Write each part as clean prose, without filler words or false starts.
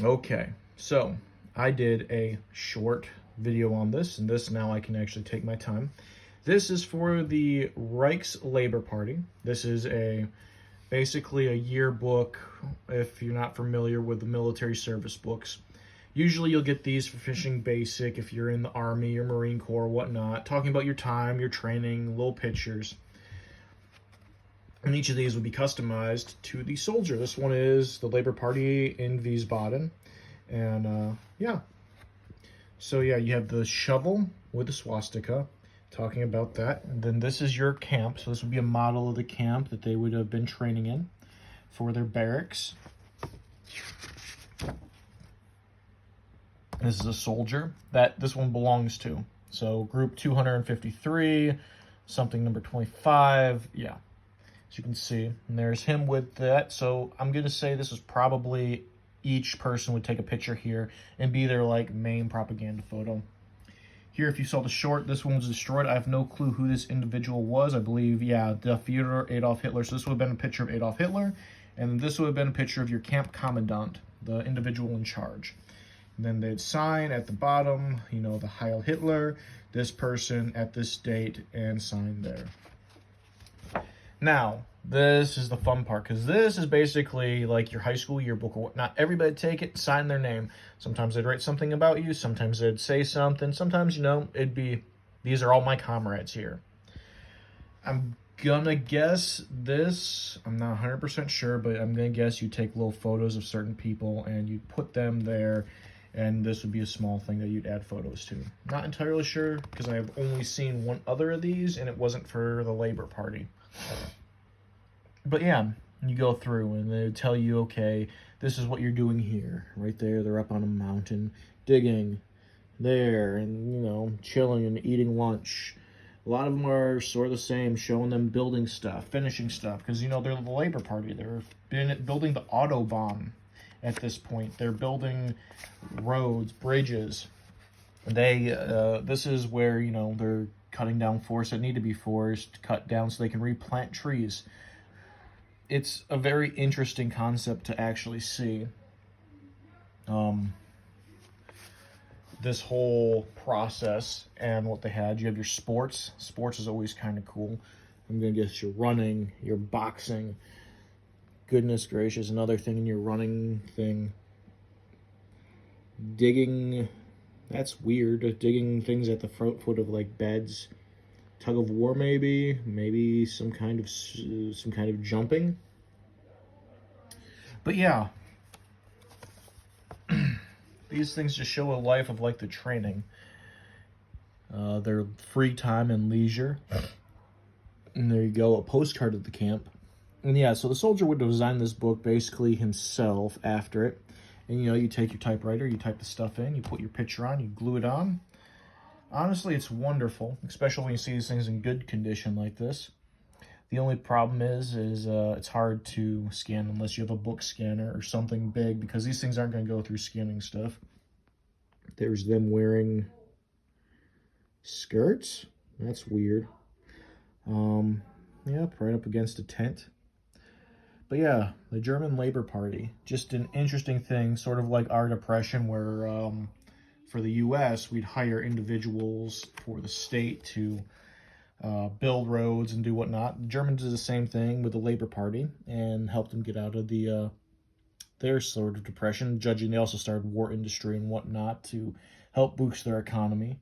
Okay, so I did a short video on this, and this now I can actually take my time. This is for the Labor Party. This is basically a yearbook if you're not familiar with the military service books. Usually you'll get these for fishing basic if you're in the Army or Marine Corps, whatnot, talking about your time, your training, little pictures. And each of these would be customized to the soldier. This one is the Labor Party in Wiesbaden. And yeah. So yeah, you have the shovel with the swastika, talking about that. And then this is your camp. So this would be a model of the camp that they would have been training in for their barracks. This is a soldier that this one belongs to. So group 253, something number 25, yeah. As you can see, and there's him with that. So I'm going to say this was probably each person would take a picture here and be their like main propaganda photo. Here, if you saw the short, this one was destroyed. I have no clue who this individual was. I believe, yeah, the Führer Adolf Hitler. So this would have been a picture of Adolf Hitler. And this would have been a picture of your camp commandant, the individual in charge. And then they'd sign at the bottom, you know, the Heil Hitler, this person at this date, and sign there. Now, this is the fun part, because this is basically like your high school yearbook or whatnot. Everybody take it, sign their name. Sometimes they'd write something about you. Sometimes they'd say something. Sometimes, you know, it'd be, these are all my comrades here. I'm gonna guess this, I'm not 100% sure, but I'm gonna guess you take little photos of certain people and you put them there, and this would be a small thing that you'd add photos to. Not entirely sure, because I have only seen one other of these, and it wasn't for the Labor Party. But yeah, you go through and they tell you, okay, this is what you're doing here. Right there, they're up on a mountain, digging there, and, you know, chilling and eating lunch. A lot of them are sort of the same, showing them building stuff, finishing stuff, because, you know, they're the Labor Party. They're building the Autobahn at this point. They're building roads, bridges. This is where, you know, they're cutting down forests that need to be cut down so they can replant trees. It's a very interesting concept to actually see. This whole process and what they had. You have your sports. Sports is always kind of cool. I'm going to guess your running, your boxing. Goodness gracious, another thing in your running thing. Digging. That's weird. Digging things at the foot of like beds. Tug of war, maybe some kind of jumping. But yeah, these things just show a life of like the training, their free time and leisure. And there you go, a postcard of the camp. And yeah, so the soldier would design this book basically himself after it. And you know, you take your typewriter, you type the stuff in, you put your picture on, you glue it on. Honestly, it's wonderful, especially when you see these things in good condition like this. The only problem is it's hard to scan unless you have a book scanner or something big, because these things aren't going to go through scanning stuff. There's them wearing skirts. That's weird. Yeah, right up against a tent. But yeah, the German Labor Party, just an interesting thing, sort of like our depression, where for the U.S., we'd hire individuals for the state to build roads and do whatnot. The Germans did the same thing with the Labor Party and helped them get out of their sort of depression. Judging, they also started war industry and whatnot to help boost their economy.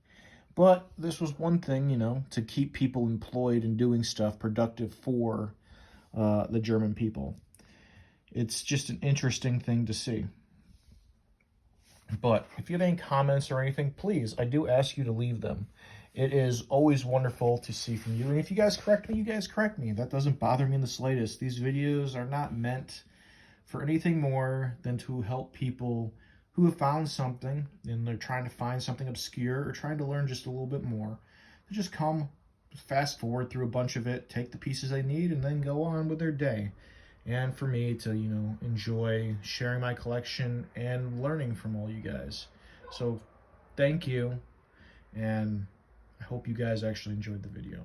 But this was one thing, you know, to keep people employed and doing stuff productive for the German people. It's just an interesting thing to see. But if you have any comments or anything, please, I do ask you to leave them. It is always wonderful to see from you. And if you guys correct me, you guys correct me. That doesn't bother me in the slightest. These videos are not meant for anything more than to help people who have found something and they're trying to find something obscure or trying to learn just a little bit more. They just come, fast forward through a bunch of it, take the pieces they need, and then go on with their day. And for me to, you know, enjoy sharing my collection and learning from all you guys. So thank you, and I hope you guys actually enjoyed the video.